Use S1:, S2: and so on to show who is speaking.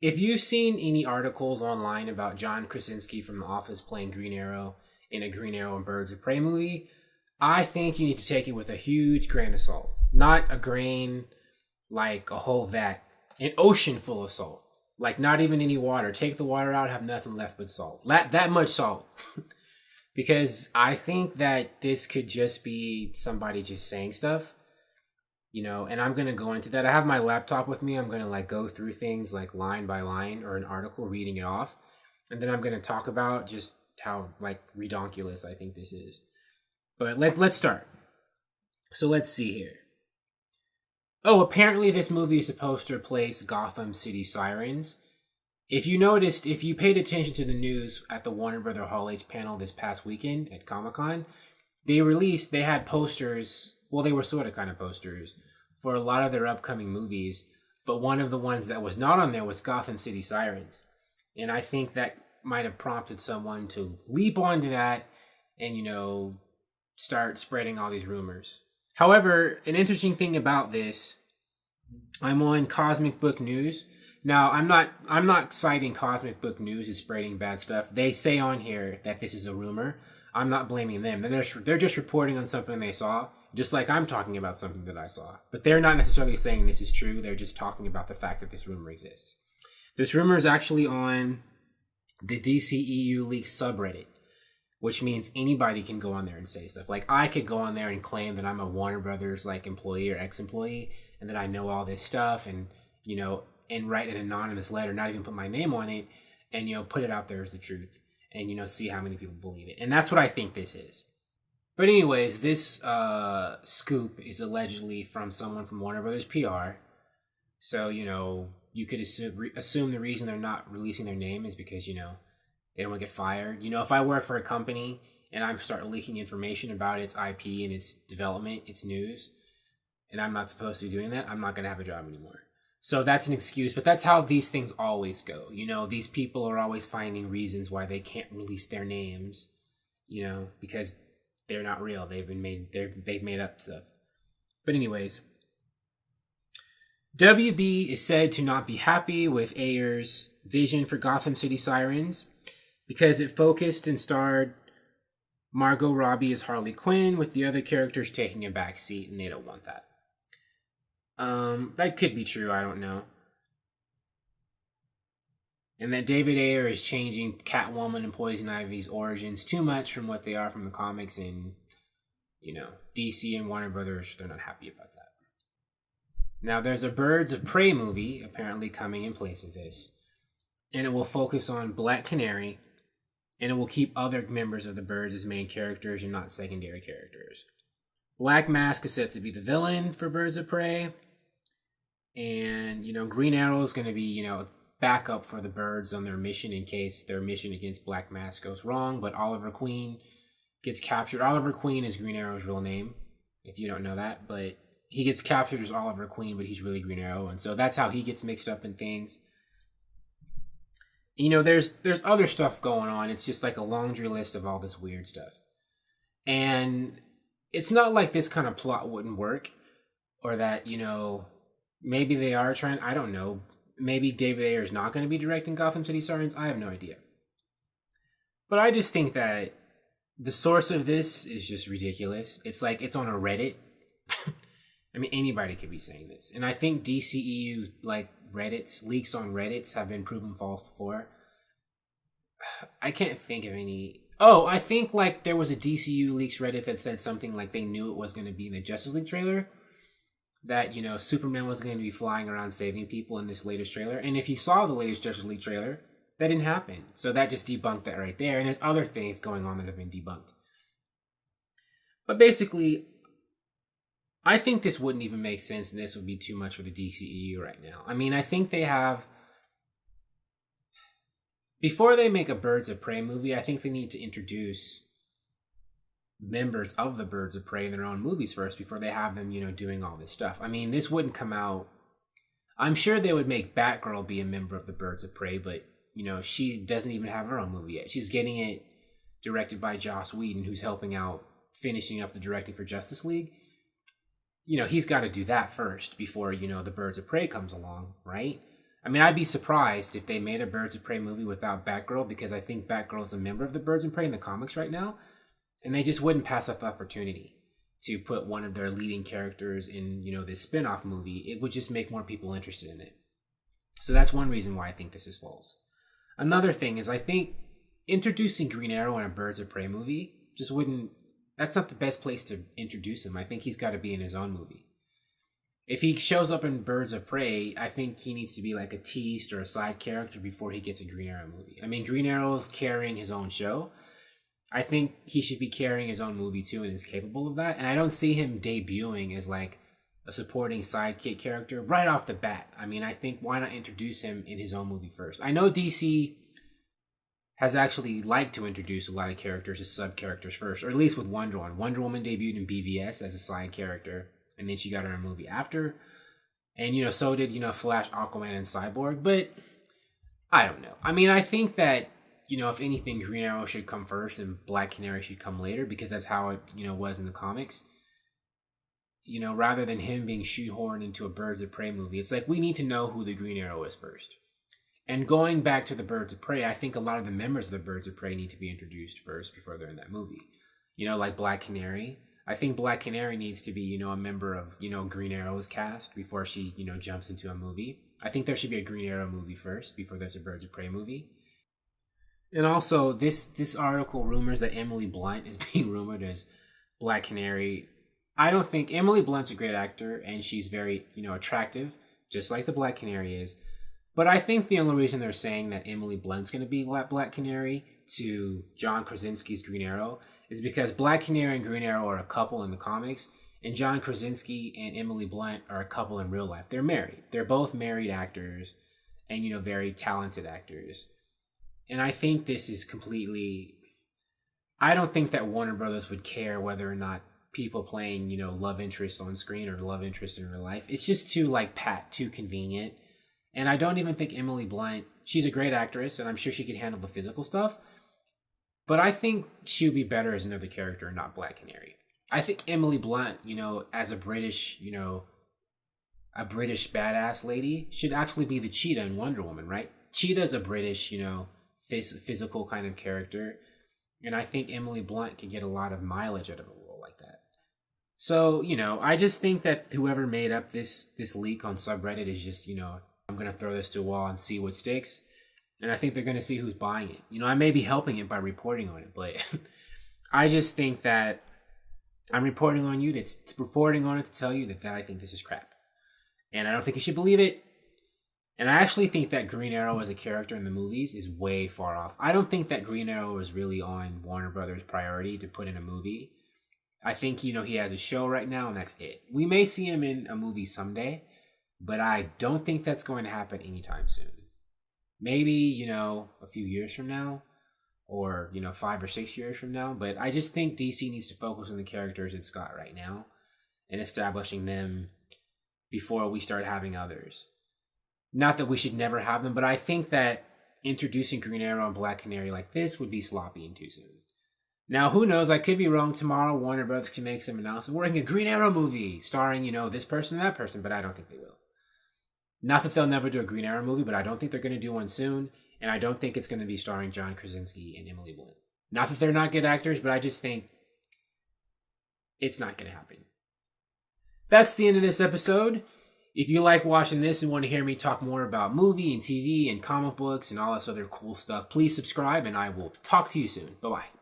S1: If you've seen any articles online about John Krasinski from The Office playing Green Arrow in a Green Arrow and Birds of Prey movie, I think you need to take it with a huge grain of salt. Not a grain like a whole vat, an ocean full of salt. Like not even any water. Take the water out, have nothing left but salt. That much salt. Because I think that this could just be somebody just saying stuff, and I'm going to go into that. I have my laptop with me. I'm going to like go through things like line by line or an article reading it off. And then I'm going to talk about just how like redonkulous I think this is. But let's start. So let's see here. Oh, apparently this movie is supposed to replace Gotham City Sirens. If you paid attention to the news at the Warner Brother Hall H panel this past weekend at Comic-Con, they had posters, well, they were sort of kind of posters, for a lot of their upcoming movies, but one of the ones that was not on there was Gotham City Sirens. And I think that might have prompted someone to leap onto that and, start spreading all these rumors. However, an interesting thing about this, I'm on Cosmic Book News. Now, I'm not citing Cosmic Book News as spreading bad stuff. They say on here that this is a rumor. I'm not blaming them. They're just reporting on something they saw, just like I'm talking about something that I saw. But they're not necessarily saying this is true. They're just talking about the fact that this rumor exists. This rumor is actually on the DCEU Leaks subreddit, which means anybody can go on there and say stuff. Like I could go on there and claim that I'm a Warner Brothers like employee or ex-employee and that I know all this stuff and write an anonymous letter, not even put my name on it, and put it out there as the truth, and see how many people believe it. And that's what I think this is. But anyways, this scoop is allegedly from someone from Warner Brothers PR. So you could assume the reason they're not releasing their name is because they don't want to get fired. If I work for a company and I start leaking information about its IP and its development, its news, and I'm not supposed to be doing that, I'm not going to have a job anymore. So that's an excuse, but that's how these things always go. These people are always finding reasons why they can't release their names, because they're not real. They've made up stuff. But anyways, WB is said to not be happy with Ayer's vision for Gotham City Sirens because it focused and starred Margot Robbie as Harley Quinn with the other characters taking a back seat, and they don't want that. That could be true, I don't know. And that David Ayer is changing Catwoman and Poison Ivy's origins too much from what they are from the comics, and, DC and Warner Brothers, they're not happy about that. Now, there's a Birds of Prey movie apparently coming in place of this, and it will focus on Black Canary, and it will keep other members of the Birds as main characters and not secondary characters. Black Mask is set to be the villain for Birds of Prey. And, Green Arrow is going to be, backup for the Birds on their mission in case their mission against Black Mask goes wrong. But Oliver Queen gets captured. Oliver Queen is Green Arrow's real name, if you don't know that. But he gets captured as Oliver Queen, but he's really Green Arrow. And so that's how he gets mixed up in things. There's other stuff going on. It's just like a laundry list of all this weird stuff. And it's not like this kind of plot wouldn't work, or that, maybe they are trying, I don't know. Maybe David Ayer is not going to be directing Gotham City Sirens. I have no idea. But I just think that the source of this is just ridiculous. It's like it's on a Reddit. I mean, anybody could be saying this. And I think DCEU, like leaks on Reddits have been proven false before. I can't think of any. Oh, I think like there was a DCU leaks Reddit that said something like they knew it was going to be in the Justice League trailer. That, Superman was going to be flying around saving people in this latest trailer. And if you saw the latest Justice League trailer, that didn't happen. So that just debunked that right there. And there's other things going on that have been debunked. But basically, I think this wouldn't even make sense, and this would be too much for the DCEU right now. I mean, I think they have... Before they make a Birds of Prey movie, I think they need to introduce members of the Birds of Prey in their own movies first before they have them, doing all this stuff. I mean, this wouldn't come out... I'm sure they would make Batgirl be a member of the Birds of Prey, but, she doesn't even have her own movie yet. She's getting it directed by Joss Whedon, who's helping out finishing up the directing for Justice League. He's got to do that first before, the Birds of Prey comes along, right? I mean, I'd be surprised if they made a Birds of Prey movie without Batgirl, because I think Batgirl is a member of the Birds of Prey in the comics right now, and they just wouldn't pass up the opportunity to put one of their leading characters in, this spin-off movie. It would just make more people interested in it. So that's one reason why I think this is false. Another thing is, I think introducing Green Arrow in a Birds of Prey movie just wouldn't... That's not the best place to introduce him. I think he's got to be in his own movie. If he shows up in Birds of Prey, I think he needs to be like a teased or a side character before he gets a Green Arrow movie. I mean, Green Arrow's carrying his own show. I think he should be carrying his own movie too, and is capable of that. And I don't see him debuting as like a supporting sidekick character right off the bat. I mean, I think why not introduce him in his own movie first? I know DC has actually liked to introduce a lot of characters as sub-characters first, or at least with Wonder Woman. Wonder Woman debuted in BVS as a side character, and then she got her own movie after. And, so did, Flash, Aquaman, and Cyborg. But I don't know. I mean, I think that, if anything, Green Arrow should come first and Black Canary should come later, because that's how it, was in the comics. Rather than him being shoehorned into a Birds of Prey movie, it's like we need to know who the Green Arrow is first. And going back to the Birds of Prey, I think a lot of the members of the Birds of Prey need to be introduced first before they're in that movie. Like Black Canary. I think Black Canary needs to be, a member of, Green Arrow's cast before she, jumps into a movie. I think there should be a Green Arrow movie first before there's a Birds of Prey movie. And also, this article rumors that Emily Blunt is being rumored as Black Canary. I don't think... Emily Blunt's a great actor, and she's very, attractive, just like the Black Canary is. But I think the only reason they're saying that Emily Blunt's going to be Black Canary to John Krasinski's Green Arrow is because Black Canary and Green Arrow are a couple in the comics, and John Krasinski and Emily Blunt are a couple in real life. They're married. They're both married actors and, very talented actors. And I think this is completely... I don't think that Warner Brothers would care whether or not people playing, love interest on screen or love interest in real life. It's just too, too convenient. And I don't even think Emily Blunt... She's a great actress, and I'm sure she could handle the physical stuff. But I think she would be better as another character, not Black Canary. I think Emily Blunt, as a British, a British badass lady, should actually be the Cheetah in Wonder Woman, right? Cheetah's a British, physical kind of character. And I think Emily Blunt could get a lot of mileage out of a role like that. So, I just think that whoever made up this leak on subreddit is just, I'm going to throw this to a wall and see what sticks. And I think they're going to see who's buying it. I may be helping it by reporting on it, but I just think that I'm reporting on it to tell you that I think this is crap. And I don't think you should believe it. And I actually think that Green Arrow as a character in the movies is way far off. I don't think that Green Arrow is really on Warner Brothers' priority to put in a movie. I think, he has a show right now and that's it. We may see him in a movie someday, but I don't think that's going to happen anytime soon. Maybe, a few years from now, or, 5 or 6 years from now. But I just think DC needs to focus on the characters it's got right now and establishing them before we start having others. Not that we should never have them, but I think that introducing Green Arrow and Black Canary like this would be sloppy and too soon. Now, who knows? I could be wrong. Tomorrow, Warner Brothers can make some announcement. We're making a Green Arrow movie starring, this person and that person, but I don't think they will. Not that they'll never do a Green Arrow movie, but I don't think they're going to do one soon. And I don't think it's going to be starring John Krasinski and Emily Blunt. Not that they're not good actors, but I just think it's not going to happen. That's the end of this episode. If you like watching this and want to hear me talk more about movie and TV and comic books and all this other cool stuff, please subscribe and I will talk to you soon. Bye-bye.